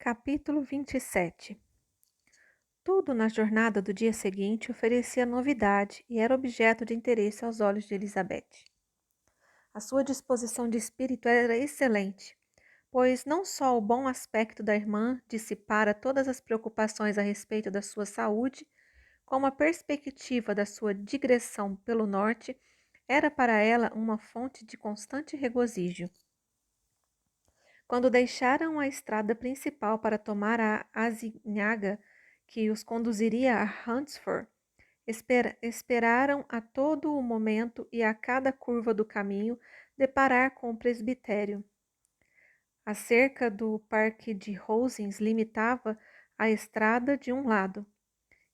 Capítulo 27. Tudo na jornada do dia seguinte oferecia novidade e era objeto de interesse aos olhos de Elizabeth. A sua disposição de espírito era excelente, pois não só o bom aspecto da irmã dissipara todas as preocupações a respeito da sua saúde, como a perspectiva da sua digressão pelo norte era para ela uma fonte de constante regozijo. Quando deixaram a estrada principal para tomar a azinhaga que os conduziria a Hunsford, esperaram a todo o momento e a cada curva do caminho deparar com o presbitério. A cerca do parque de Rosings limitava a estrada de um lado.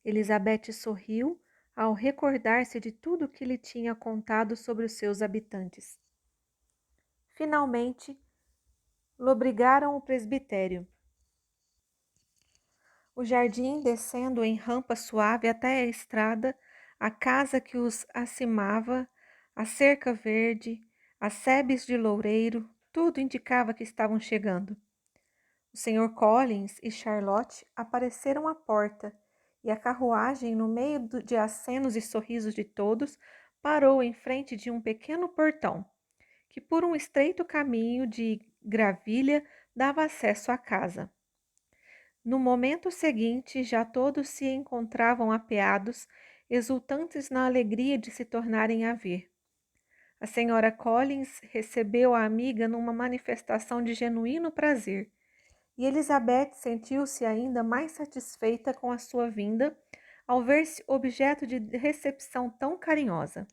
Elizabeth sorriu ao recordar-se de tudo que lhe tinha contado sobre os seus habitantes. Finalmente, lobrigaram o presbitério. O jardim descendo em rampa suave até a estrada, a casa que os acimava, a cerca verde, as sebes de loureiro, tudo indicava que estavam chegando. O Sr. Collins e Charlotte apareceram à porta, e a carruagem, no meio de acenos e sorrisos de todos, parou em frente de um pequeno portão, que por um estreito caminho de gravilha dava acesso à casa. No momento seguinte, já todos se encontravam apeados, exultantes na alegria de se tornarem a ver. A senhora Collins recebeu a amiga numa manifestação de genuíno prazer, e Elizabeth sentiu-se ainda mais satisfeita com a sua vinda, ao ver-se objeto de recepção tão carinhosa.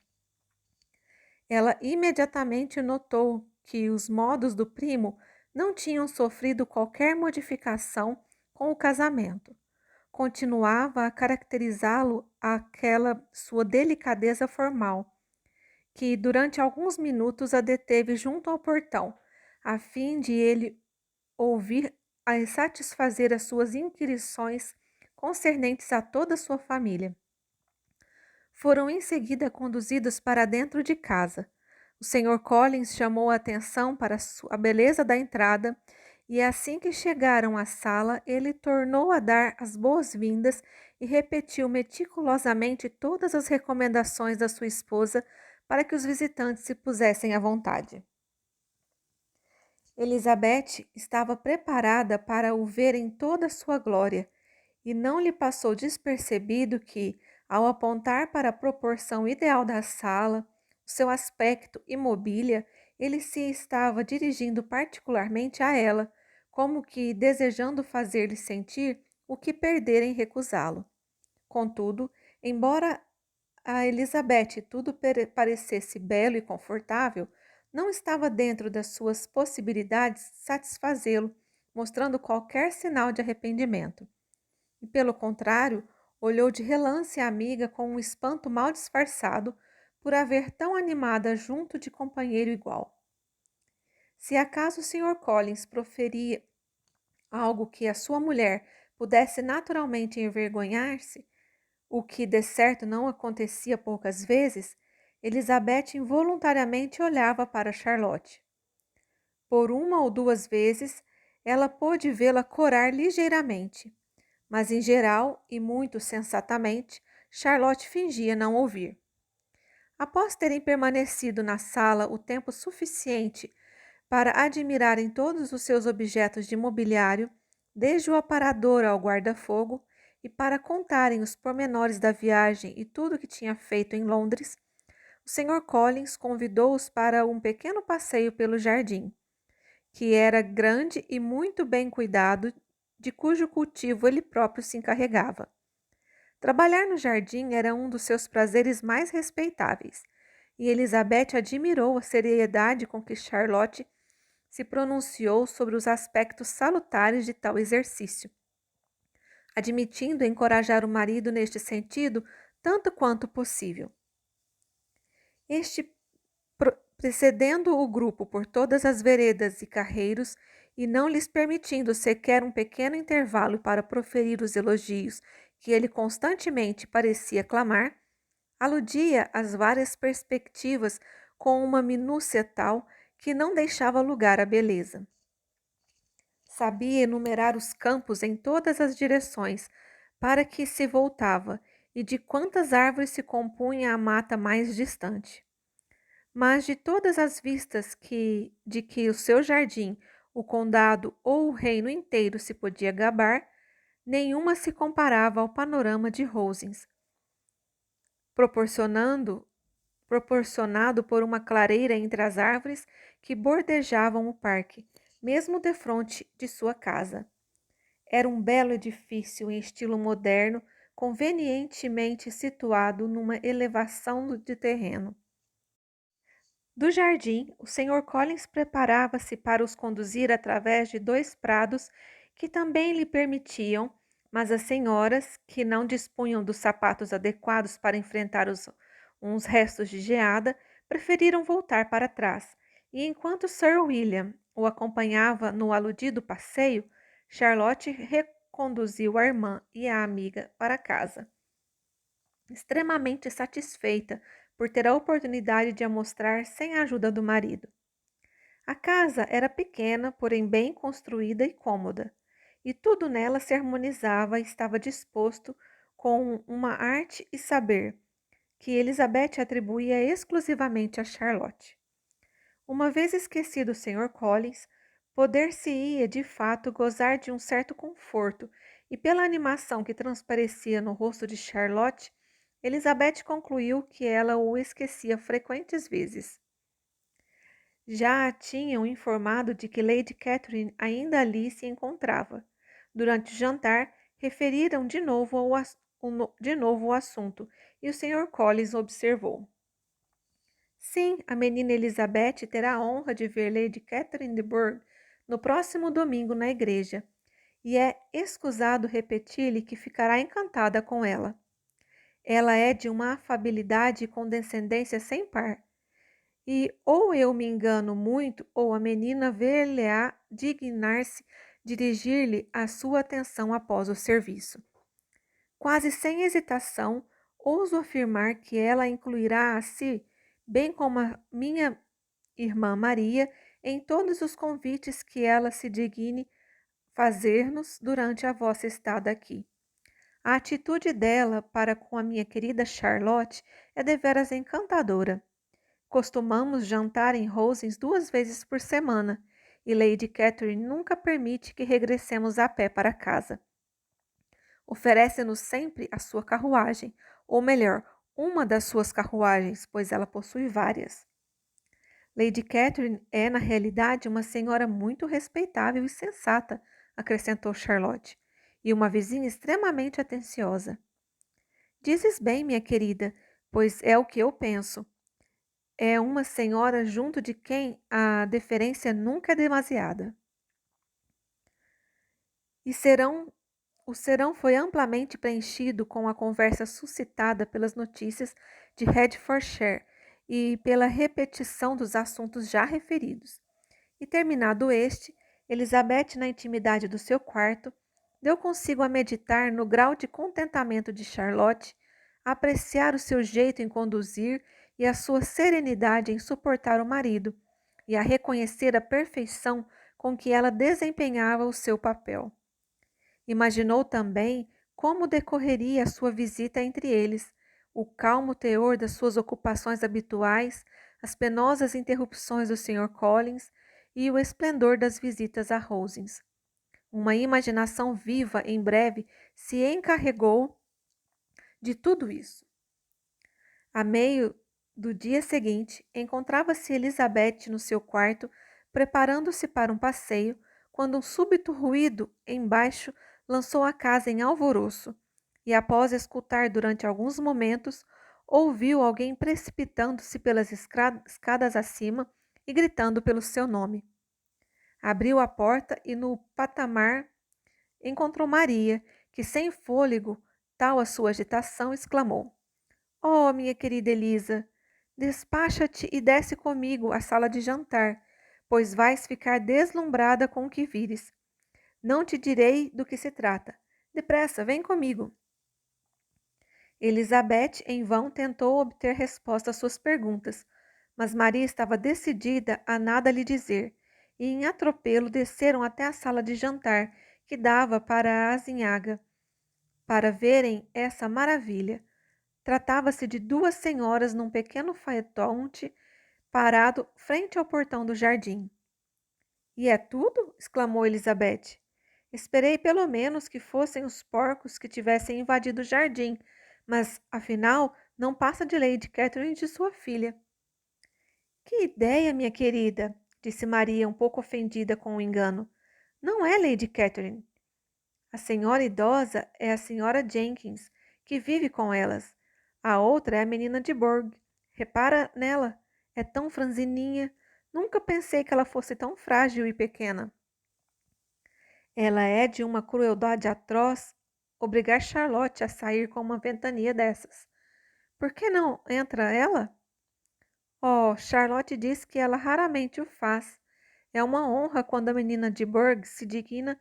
Ela imediatamente notou que os modos do primo não tinham sofrido qualquer modificação com o casamento. Continuava a caracterizá-lo aquela sua delicadeza formal, que durante alguns minutos a deteve junto ao portão, a fim de ele ouvir a satisfazer as suas inquirições concernentes a toda a sua família. Foram em seguida conduzidos para dentro de casa. O Sr. Collins chamou a atenção para a beleza da entrada e assim que chegaram à sala, ele tornou a dar as boas-vindas e repetiu meticulosamente todas as recomendações da sua esposa para que os visitantes se pusessem à vontade. Elizabeth estava preparada para o ver em toda a sua glória e não lhe passou despercebido que, ao apontar para a proporção ideal da sala, o seu aspecto e mobília, ele se estava dirigindo particularmente a ela, como que desejando fazer-lhe sentir o que perdera em recusá-lo. Contudo, embora a Elizabeth tudo parecesse belo e confortável, não estava dentro das suas possibilidades satisfazê-lo, mostrando qualquer sinal de arrependimento. E, pelo contrário, olhou de relance a amiga com um espanto mal disfarçado por a ver tão animada junto de companheiro igual. Se acaso o Sr. Collins proferia algo que a sua mulher pudesse naturalmente envergonhar-se, o que de certo não acontecia poucas vezes, Elizabeth involuntariamente olhava para Charlotte. Por uma ou duas vezes, ela pôde vê-la corar ligeiramente, mas em geral, e muito sensatamente, Charlotte fingia não ouvir. Após terem permanecido na sala o tempo suficiente para admirarem todos os seus objetos de mobiliário, desde o aparador ao guarda-fogo, e para contarem os pormenores da viagem e tudo o que tinha feito em Londres, o Sr. Collins convidou-os para um pequeno passeio pelo jardim, que era grande e muito bem cuidado, de cujo cultivo ele próprio se encarregava. Trabalhar no jardim era um dos seus prazeres mais respeitáveis, e Elizabeth admirou a seriedade com que Charlotte se pronunciou sobre os aspectos salutares de tal exercício, admitindo encorajar o marido neste sentido tanto quanto possível. Este, precedendo o grupo por todas as veredas e carreiros e não lhes permitindo sequer um pequeno intervalo para proferir os elogios que ele constantemente parecia clamar, aludia às várias perspectivas com uma minúcia tal que não deixava lugar à beleza. Sabia enumerar os campos em todas as direções para que se voltava e de quantas árvores se compunha a mata mais distante. Mas de todas as vistas de que o seu jardim, o condado ou o reino inteiro se podia gabar, nenhuma se comparava ao panorama de Rosens, proporcionando proporcionado por uma clareira entre as árvores que bordejavam o parque, mesmo defronte de sua casa. Era um belo edifício em estilo moderno, convenientemente situado numa elevação de terreno. Do jardim, o Sr. Collins preparava-se para os conduzir através de 2 prados que também lhe permitiam, mas as senhoras, que não dispunham dos sapatos adequados para enfrentar uns restos de geada, preferiram voltar para trás, e enquanto Sir William o acompanhava no aludido passeio, Charlotte reconduziu a irmã e a amiga para casa, extremamente satisfeita por ter a oportunidade de a mostrar sem a ajuda do marido. A casa era pequena, porém bem construída e cômoda, e tudo nela se harmonizava e estava disposto com uma arte e saber que Elizabeth atribuía exclusivamente a Charlotte. Uma vez esquecido o Sr. Collins, poder-se-ia de fato gozar de um certo conforto, e pela animação que transparecia no rosto de Charlotte, Elizabeth concluiu que ela o esquecia frequentes vezes. Já a tinham informado de que Lady Catherine ainda ali se encontrava. Durante o jantar, referiram de novo o assunto, e o Sr. Collins observou: sim, a menina Elizabeth terá a honra de ver Lady Catherine de Bourgh no próximo domingo na igreja, e é escusado repetir-lhe que ficará encantada com ela. Ela é de uma afabilidade e condescendência sem par, e ou eu me engano muito, ou a menina ver-lhe-á dignar-se dirigir-lhe a sua atenção após o serviço. Quase sem hesitação, ouso afirmar que ela incluirá a si, bem como a minha irmã Maria, em todos os convites que ela se digne fazer-nos durante a vossa estada aqui. A atitude dela para com a minha querida Charlotte é deveras encantadora. Costumamos jantar em Rosings 2 vezes por semana, e Lady Catherine nunca permite que regressemos a pé para casa. Oferece-nos sempre a sua carruagem, ou melhor, uma das suas carruagens, pois ela possui várias. Lady Catherine é, na realidade, uma senhora muito respeitável e sensata, acrescentou Charlotte, e uma vizinha extremamente atenciosa. Dizes bem, minha querida, pois é o que eu penso. É uma senhora junto de quem a deferência nunca é demasiada. O serão foi amplamente preenchido com a conversa suscitada pelas notícias de Hertfordshire e pela repetição dos assuntos já referidos. E terminado este, Elizabeth, na intimidade do seu quarto, deu consigo a meditar no grau de contentamento de Charlotte, a apreciar o seu jeito em conduzir e a sua serenidade em suportar o marido, e a reconhecer a perfeição com que ela desempenhava o seu papel. Imaginou também como decorreria a sua visita entre eles, o calmo teor das suas ocupações habituais, as penosas interrupções do Sr. Collins e o esplendor das visitas a Rosings. Uma imaginação viva em breve se encarregou de tudo isso. A meio do dia seguinte, encontrava-se Elizabeth no seu quarto, preparando-se para um passeio, quando um súbito ruído embaixo lançou a casa em alvoroço, e após escutar durante alguns momentos, ouviu alguém precipitando-se pelas escadas acima e gritando pelo seu nome. Abriu a porta e no patamar encontrou Maria, que sem fôlego, tal a sua agitação, exclamou: "Oh, minha querida Elisa, despacha-te e desce comigo à sala de jantar, pois vais ficar deslumbrada com o que vires. Não te direi do que se trata. Depressa, vem comigo." Elizabeth em vão tentou obter resposta às suas perguntas, mas Maria estava decidida a nada lhe dizer, e, em atropelo, desceram até a sala de jantar que dava para a azinhaga, para verem essa maravilha. Tratava-se de duas senhoras num pequeno faetonte parado frente ao portão do jardim. E é tudo? Exclamou Elizabeth. Esperei pelo menos que fossem os porcos que tivessem invadido o jardim, mas, afinal, não passa de Lady Catherine e de sua filha. Que ideia, minha querida, disse Maria, um pouco ofendida com o engano. Não é Lady Catherine. A senhora idosa é a senhora Jenkins, que vive com elas. A outra é a menina de Bourgh. Repara nela, é tão franzininha. Nunca pensei que ela fosse tão frágil e pequena. Ela é de uma crueldade atroz obrigar Charlotte a sair com uma ventania dessas. Por que não entra ela? Oh, Charlotte diz que ela raramente o faz. É uma honra quando a menina de Bourgh se digna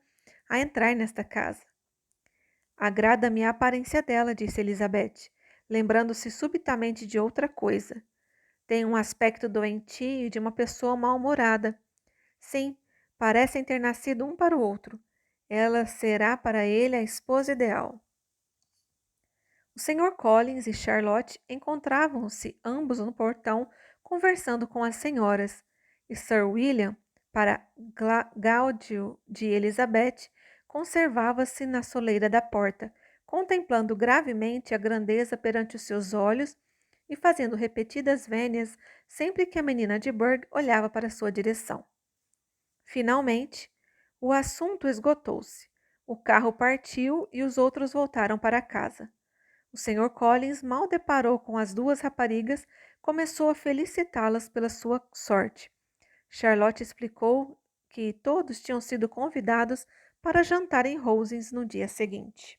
a entrar nesta casa. Agrada-me a aparência dela, disse Elizabeth, lembrando-se subitamente de outra coisa. Tem um aspecto doentio e de uma pessoa mal-humorada. Sim, parecem ter nascido um para o outro. Ela será para ele a esposa ideal. O Sr. Collins e Charlotte encontravam-se ambos no portão conversando com as senhoras, e Sir William, para gáudio de Elizabeth, conservava-se na soleira da porta, contemplando gravemente a grandeza perante os seus olhos e fazendo repetidas vênias sempre que a menina de Bourgh olhava para sua direção. Finalmente, o assunto esgotou-se. O carro partiu e os outros voltaram para casa. O Sr. Collins mal deparou com as duas raparigas, começou a felicitá-las pela sua sorte. Charlotte explicou que todos tinham sido convidados para jantar em Rosings no dia seguinte.